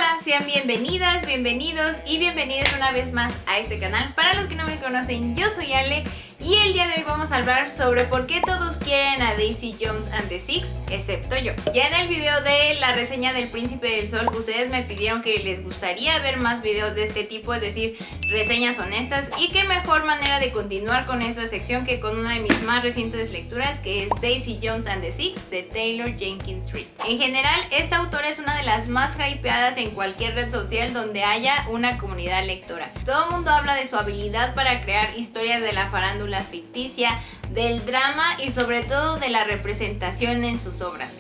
Hola, sean bienvenidas, bienvenidos y bienvenidas una vez más a este canal. Para los que no me conocen, yo soy Ale y el día de hoy vamos a hablar sobre por qué todos quieren a Daisy Jones and the Six, excepto yo. Ya en el video de la reseña del Príncipe del Sol, ustedes me pidieron que les gustaría ver más videos de este tipo, es decir, reseñas honestas, y qué mejor manera de continuar con esta sección que con una de mis más recientes lecturas, que es Daisy Jones and the Six de Taylor Jenkins Reid. En general, esta autora es una de las más hypeadas en cualquier red social donde haya una comunidad lectora. Todo el mundo habla de su habilidad para crear historias de la farándula ficticia, del drama y sobre todo de la representación en sus obras.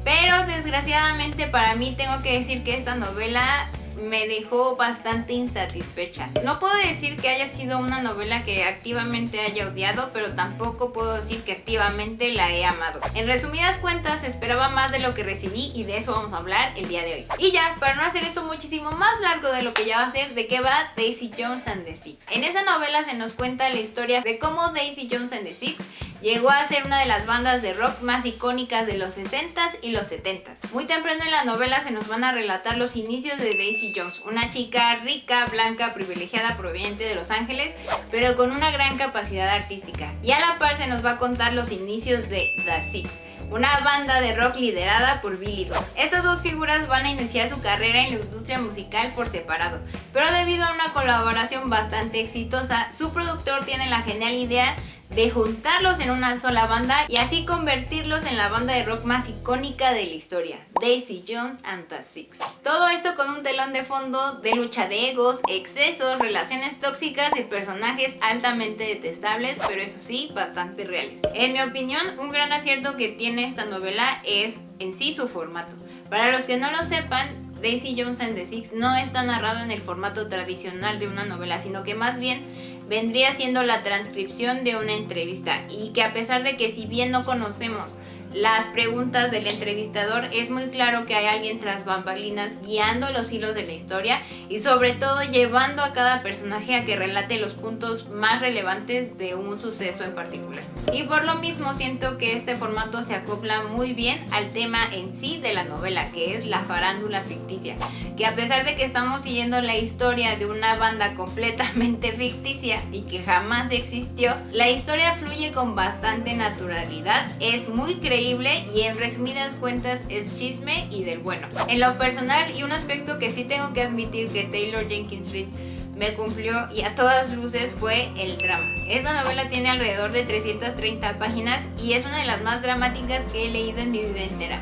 Pero desgraciadamente para mí tengo que decir que esta novela me dejó bastante insatisfecha. No puedo decir que haya sido una novela que activamente haya odiado, pero tampoco puedo decir que activamente la he amado. En resumidas cuentas, esperaba más de lo que recibí y de eso vamos a hablar el día de hoy. Y ya, para no hacer esto muchísimo más largo de lo que ya va a ser, ¿de qué va Daisy Jones and the Six? En esta novela se nos cuenta la historia de cómo Daisy Jones and the Six llegó a ser una de las bandas de rock más icónicas de los 60s y los 70s. Muy temprano en la novela se nos van a relatar los inicios de Daisy Jones, una chica rica, blanca, privilegiada, proveniente de Los Ángeles, pero con una gran capacidad artística. Y a la par se nos va a contar los inicios de The Six, una banda de rock liderada por Billy Idol. Estas dos figuras van a iniciar su carrera en la industria musical por separado, pero debido a una colaboración bastante exitosa, su productor tiene la genial idea de juntarlos en una sola banda y así convertirlos en la banda de rock más icónica de la historia, Daisy Jones and the Six. Todo esto con un telón de fondo de lucha de egos, excesos, relaciones tóxicas y personajes altamente detestables, pero eso sí, bastante reales. En mi opinión, un gran acierto que tiene esta novela es en sí su formato. Para los que no lo sepan, Daisy Jones and the Six no está narrado en el formato tradicional de una novela, sino que más bien vendría siendo la transcripción de una entrevista, y que a pesar de que si bien no conocemos las preguntas del entrevistador, es muy claro que hay alguien tras bambalinas guiando los hilos de la historia y sobre todo llevando a cada personaje a que relate los puntos más relevantes de un suceso en particular. Y por lo mismo siento que este formato se acopla muy bien al tema en sí de la novela, que es la farándula ficticia, que a pesar de que estamos siguiendo la historia de una banda completamente ficticia y que jamás existió, la historia fluye con bastante naturalidad, es muy creíble y en resumidas cuentas es chisme y del bueno. En lo personal, y un aspecto que sí tengo que admitir que Taylor Jenkins Reid me cumplió y a todas luces, fue el drama. Esta novela tiene alrededor de 330 páginas y es una de las más dramáticas que he leído en mi vida entera.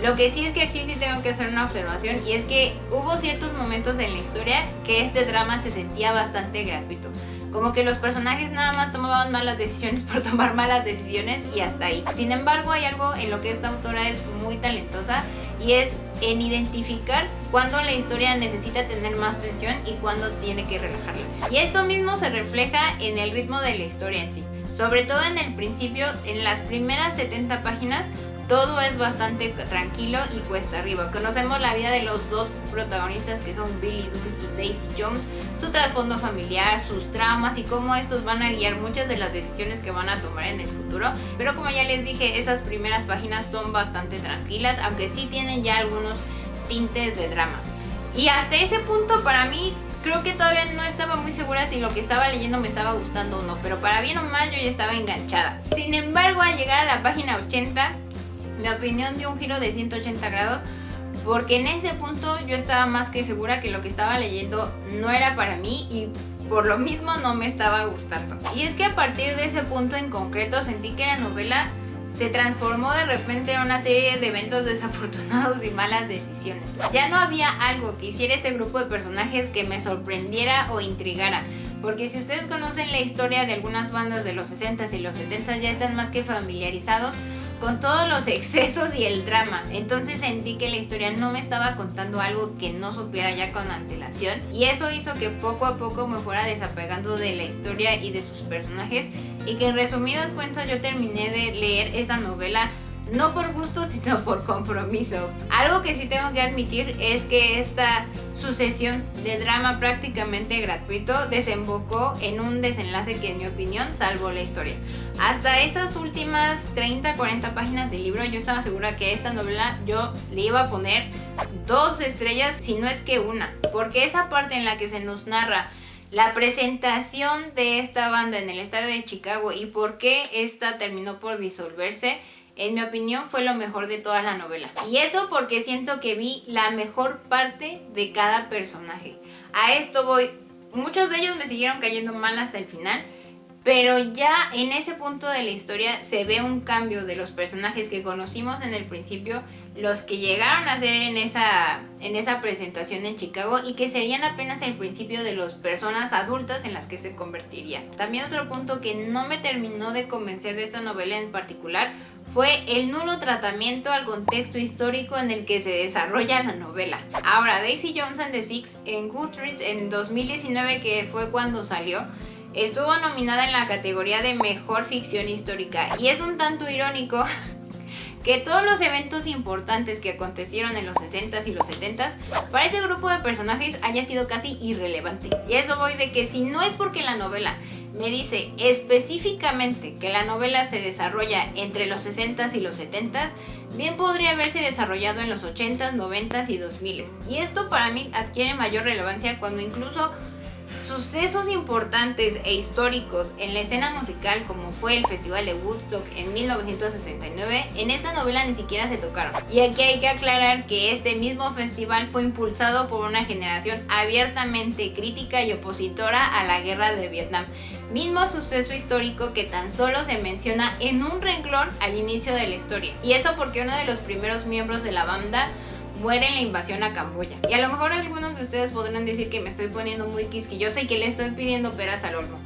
Lo que sí es que aquí sí tengo que hacer una observación, y es que hubo ciertos momentos en la historia que este drama se sentía bastante gratuito. Como que los personajes nada más tomaban malas decisiones por tomar malas decisiones y hasta ahí. Sin embargo, hay algo en lo que esta autora es muy talentosa, y es en identificar cuándo la historia necesita tener más tensión y cuándo tiene que relajarla. Y esto mismo se refleja en el ritmo de la historia en sí. Sobre todo en el principio, en las primeras 70 páginas, todo es bastante tranquilo y cuesta arriba. Conocemos la vida de los dos protagonistas, que son Billy Idol y Daisy Jones, su trasfondo familiar, sus traumas y cómo estos van a guiar muchas de las decisiones que van a tomar en el futuro. Pero como ya les dije, esas primeras páginas son bastante tranquilas, aunque sí tienen ya algunos tintes de drama. Y hasta ese punto, para mí, creo que todavía no estaba muy segura si lo que estaba leyendo me estaba gustando o no, pero para bien o mal yo ya estaba enganchada. Sin embargo, al llegar a la página 80, mi opinión dio un giro de 180 grados, porque en ese punto yo estaba más que segura que lo que estaba leyendo no era para mí y por lo mismo no me estaba gustando. Y es que a partir de ese punto en concreto sentí que la novela se transformó de repente en una serie de eventos desafortunados y malas decisiones. Ya no había algo que hiciera este grupo de personajes que me sorprendiera o intrigara. Porque si ustedes conocen la historia de algunas bandas de los 60s y los 70s, ya están más que familiarizados con todos los excesos y el drama. Entonces sentí que la historia no me estaba contando algo que no supiera ya con antelación, y eso hizo que poco a poco me fuera desapegando de la historia y de sus personajes, y que en resumidas cuentas yo terminé de leer esa novela no por gusto, sino por compromiso. Algo que sí tengo que admitir es que esta sucesión de drama prácticamente gratuito desembocó en un desenlace que en mi opinión salvó la historia. Hasta esas últimas 30-40 páginas del libro yo estaba segura que a esta novela yo le iba a poner 2 estrellas, si no es que una, porque esa parte en la que se nos narra la presentación de esta banda en el estadio de Chicago y por qué esta terminó por disolverse, en mi opinión fue lo mejor de toda la novela. Y eso porque siento que vi la mejor parte de cada personaje. A esto voy, muchos de ellos me siguieron cayendo mal hasta el final, pero ya en ese punto de la historia se ve un cambio de los personajes que conocimos en el principio, los que llegaron a ser en esa presentación en Chicago y que serían apenas el principio de las personas adultas en las que se convertirían. También otro punto que no me terminó de convencer de esta novela en particular fue el nulo tratamiento al contexto histórico en el que se desarrolla la novela. Ahora, Daisy Jones and the Six en Goodreads en 2019, que fue cuando salió, estuvo nominada en la categoría de Mejor Ficción Histórica y es un tanto irónico que todos los eventos importantes que acontecieron en los 60s y los 70s para ese grupo de personajes haya sido casi irrelevante. Y eso voy de que si no es porque la novela me dice específicamente que la novela se desarrolla entre los 60s y los 70s, bien podría haberse desarrollado en los 80s, 90s y 2000s. Y esto para mí adquiere mayor relevancia cuando incluso sucesos importantes e históricos en la escena musical, como fue el Festival de Woodstock en 1969, en esta novela ni siquiera se tocaron. Y aquí hay que aclarar que este mismo festival fue impulsado por una generación abiertamente crítica y opositora a la guerra de Vietnam, mismo suceso histórico que tan solo se menciona en un renglón al inicio de la historia. Y eso porque uno de los primeros miembros de la banda muere en la invasión a Camboya. Y a lo mejor algunos de ustedes podrán decir que me estoy poniendo muy quisquillosa y que le estoy pidiendo peras al olmo.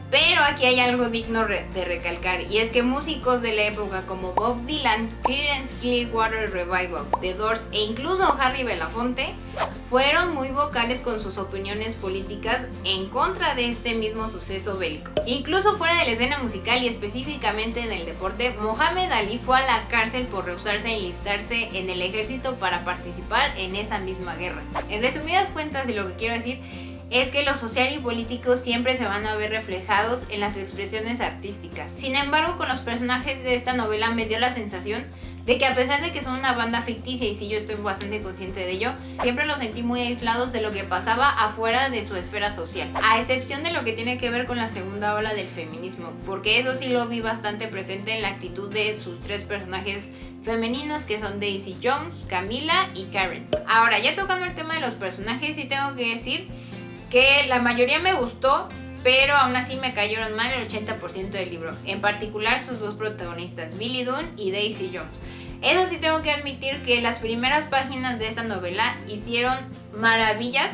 Pero aquí hay algo digno de recalcar, y es que músicos de la época como Bob Dylan, Creedence Clearwater Revival, The Doors e incluso Harry Belafonte fueron muy vocales con sus opiniones políticas en contra de este mismo suceso bélico. Incluso fuera de la escena musical y específicamente en el deporte, Mohamed Ali fue a la cárcel por rehusarse a enlistarse en el ejército para participar en esa misma guerra. En resumidas cuentas, y lo que quiero decir es que lo social y político siempre se van a ver reflejados en las expresiones artísticas. Sin embargo, con los personajes de esta novela me dio la sensación de que a pesar de que son una banda ficticia, y sí, yo estoy bastante consciente de ello, siempre los sentí muy aislados de lo que pasaba afuera de su esfera social, a excepción de lo que tiene que ver con la segunda ola del feminismo, porque eso sí lo vi bastante presente en la actitud de sus 3 personajes femeninos, que son Daisy Jones, Camila y Karen. Ahora, ya tocando el tema de los personajes, sí tengo que decir que la mayoría me gustó, pero aún así me cayeron mal el 80% del libro, en particular sus 2 protagonistas, Billy Dunne y Daisy Jones. Eso sí tengo que admitir que las primeras páginas de esta novela hicieron maravillas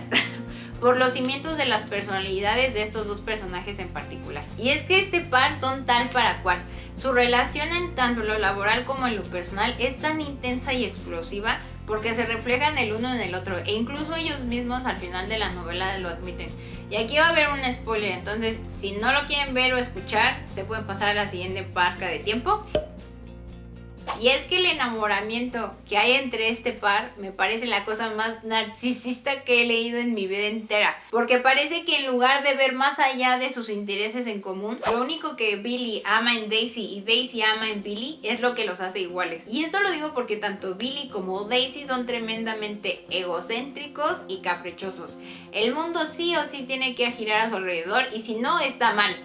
por los cimientos de las personalidades de estos 2 personajes en particular. Y es que este par son tal para cual. Su relación en tanto lo laboral como en lo personal es tan intensa y explosiva porque se reflejan el uno en el otro, e incluso ellos mismos al final de la novela lo admiten. Y aquí va a haber un spoiler, entonces si no lo quieren ver o escuchar, se pueden pasar a la siguiente parca de tiempo. Y es que el enamoramiento que hay entre este par me parece la cosa más narcisista que he leído en mi vida entera, porque parece que en lugar de ver más allá de sus intereses en común, lo único que Billy ama en Daisy y Daisy ama en Billy es lo que los hace iguales. Y esto lo digo porque tanto Billy como Daisy son tremendamente egocéntricos y caprichosos. El mundo sí o sí tiene que girar a su alrededor, y si no, está mal.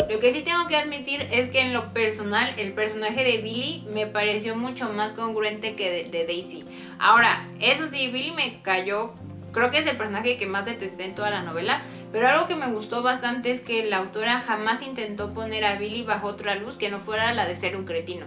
Lo que sí tengo que admitir es que en lo personal el personaje de Billy me pareció mucho más congruente que de Daisy. Ahora, eso sí, Billy me cayó, creo que es el personaje que más detesté en toda la novela, pero algo que me gustó bastante es que la autora jamás intentó poner a Billy bajo otra luz que no fuera la de ser un cretino.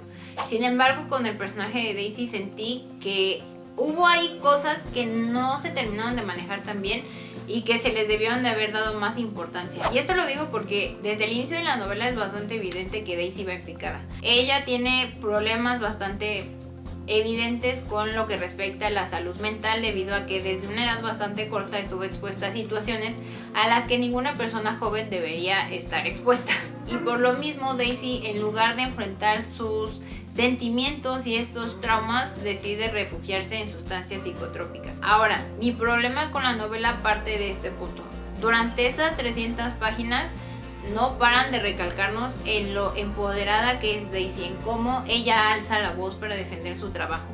Sin embargo, con el personaje de Daisy sentí que hubo ahí cosas que no se terminaron de manejar tan bien y que se les debieron de haber dado más importancia. Y esto lo digo porque desde el inicio de la novela es bastante evidente que Daisy va en picada. Ella tiene problemas bastante evidentes con lo que respecta a la salud mental, debido a que desde una edad bastante corta estuvo expuesta a situaciones a las que ninguna persona joven debería estar expuesta. Y por lo mismo Daisy, en lugar de enfrentar sus sentimientos y estos traumas decide refugiarse en sustancias psicotrópicas. Ahora, mi problema con la novela parte de este punto. Durante esas 300 páginas no paran de recalcarnos en lo empoderada que es Daisy, en cómo ella alza la voz para defender su trabajo.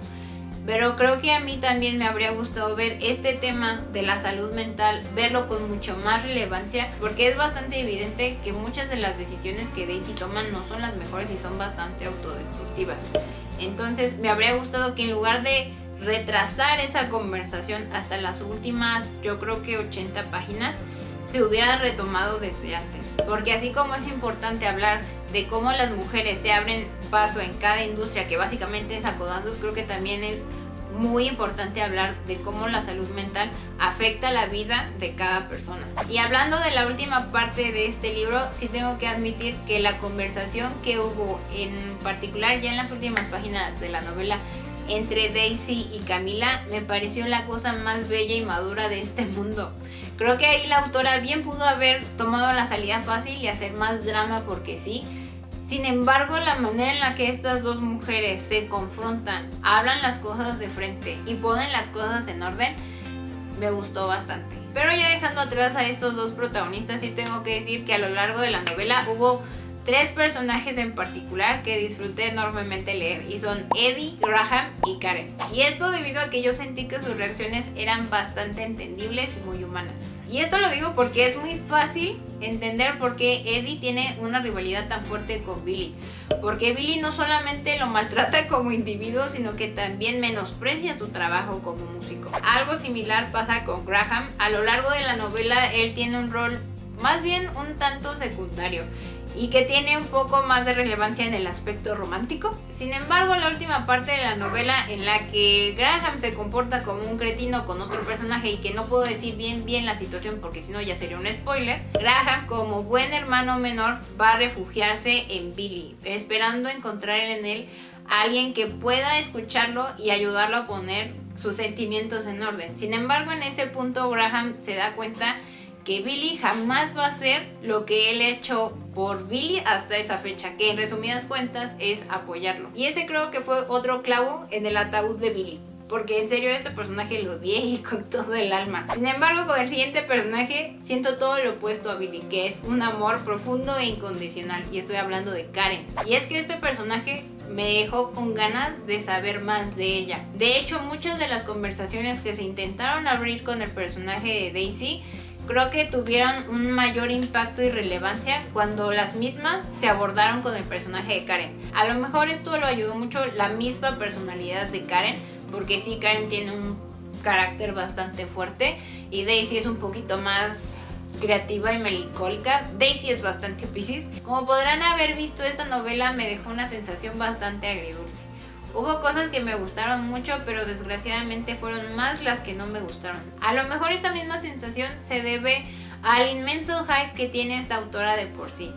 Pero creo que a mí también me habría gustado ver este tema de la salud mental, verlo con mucho más relevancia, porque es bastante evidente que muchas de las decisiones que Daisy toma no son las mejores y son bastante autodestructivas. Entonces me habría gustado que en lugar de retrasar esa conversación hasta las últimas, yo creo que 80 páginas, se hubiera retomado desde antes. Porque así como es importante hablar de cómo las mujeres se abren paso en cada industria, que básicamente es a codazos, creo que también es muy importante hablar de cómo la salud mental afecta la vida de cada persona. Y hablando de la última parte de este libro, sí tengo que admitir que la conversación que hubo, en particular ya en las últimas páginas de la novela, entre Daisy y Camila, me pareció la cosa más bella y madura de este mundo. Creo que ahí la autora bien pudo haber tomado la salida fácil y hacer más drama porque sí. Sin embargo, la manera en la que estas dos mujeres se confrontan, hablan las cosas de frente y ponen las cosas en orden, me gustó bastante. Pero ya dejando atrás a estos dos protagonistas, sí tengo que decir que a lo largo de la novela hubo 3 personajes en particular que disfruté enormemente leer, y son Eddie, Graham y Karen. Y esto debido a que yo sentí que sus reacciones eran bastante entendibles y muy humanas. Y esto lo digo porque es muy fácil entender por qué Eddie tiene una rivalidad tan fuerte con Billy. Porque Billy no solamente lo maltrata como individuo, sino que también menosprecia su trabajo como músico. Algo similar pasa con Graham. A lo largo de la novela él tiene un rol más bien un tanto secundario y que tiene un poco más de relevancia en el aspecto romántico. Sin embargo, la última parte de la novela en la que Graham se comporta como un cretino con otro personaje, y que no puedo decir bien la situación porque si no ya sería un spoiler, Graham, como buen hermano menor, va a refugiarse en Billy, esperando encontrar en él a alguien que pueda escucharlo y ayudarlo a poner sus sentimientos en orden. Sin embargo, en ese punto Graham se da cuenta que Billy jamás va a hacer lo que él ha hecho por Billy hasta esa fecha, que en resumidas cuentas es apoyarlo. Y ese creo que fue otro clavo en el ataúd de Billy, porque en serio este personaje lo odié y con todo el alma. Sin embargo, con el siguiente personaje siento todo lo opuesto a Billy, que es un amor profundo e incondicional, y estoy hablando de Karen. Y es que este personaje me dejó con ganas de saber más de ella. De hecho, muchas de las conversaciones que se intentaron abrir con el personaje de Daisy creo que tuvieron un mayor impacto y relevancia cuando las mismas se abordaron con el personaje de Karen. A lo mejor esto lo ayudó mucho la misma personalidad de Karen, porque sí, Karen tiene un carácter bastante fuerte y Daisy es un poquito más creativa y melancólica. Daisy es bastante Piscis. Como podrán haber visto, esta novela me dejó una sensación bastante agridulce. Hubo cosas que me gustaron mucho, pero desgraciadamente fueron más las que no me gustaron. A lo mejor esta misma sensación se debe al inmenso hype que tiene esta autora de por sí.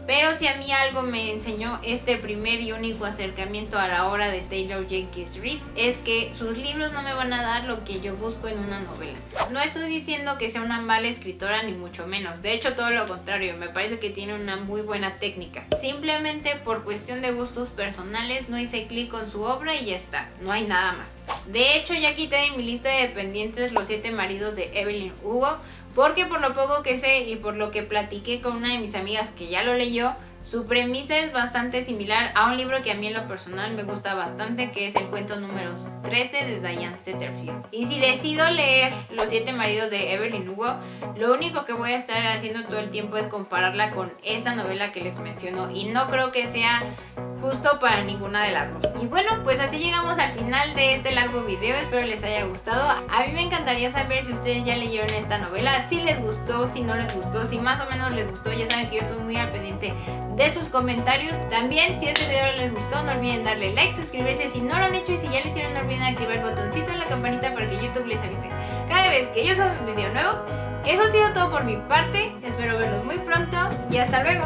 Pero si a mí algo me enseñó este primer y único acercamiento a la obra de Taylor Jenkins Reid, es que sus libros no me van a dar lo que yo busco en una novela. No estoy diciendo que sea una mala escritora, ni mucho menos. De hecho, todo lo contrario, me parece que tiene una muy buena técnica. Simplemente por cuestión de gustos personales no hice clic con su obra y ya está, no hay nada más. De hecho, ya quité de mi lista de pendientes Los 7 maridos de Evelyn Hugo, porque por lo poco que sé y por lo que platiqué con una de mis amigas que ya lo leyó, su premisa es bastante similar a un libro que a mí en lo personal me gusta bastante, que es el cuento número 13 de Diane Setterfield. Y si decido leer Los 7 maridos de Evelyn Hugo, lo único que voy a estar haciendo todo el tiempo es compararla con esta novela que les menciono, y no creo que sea justo para ninguna de las dos. Y bueno, pues así llegamos al final de este largo video, espero les haya gustado. A mí me encantaría saber si ustedes ya leyeron esta novela, si les gustó, si no les gustó, si más o menos les gustó. Ya saben que yo estoy muy al pendiente de sus comentarios. También, si este video les gustó, no olviden darle like, suscribirse si no lo han hecho, y si ya lo hicieron, no olviden activar el botoncito en la campanita para que YouTube les avise cada vez que yo suba un video nuevo. Eso ha sido todo por mi parte, espero verlos muy pronto y hasta luego.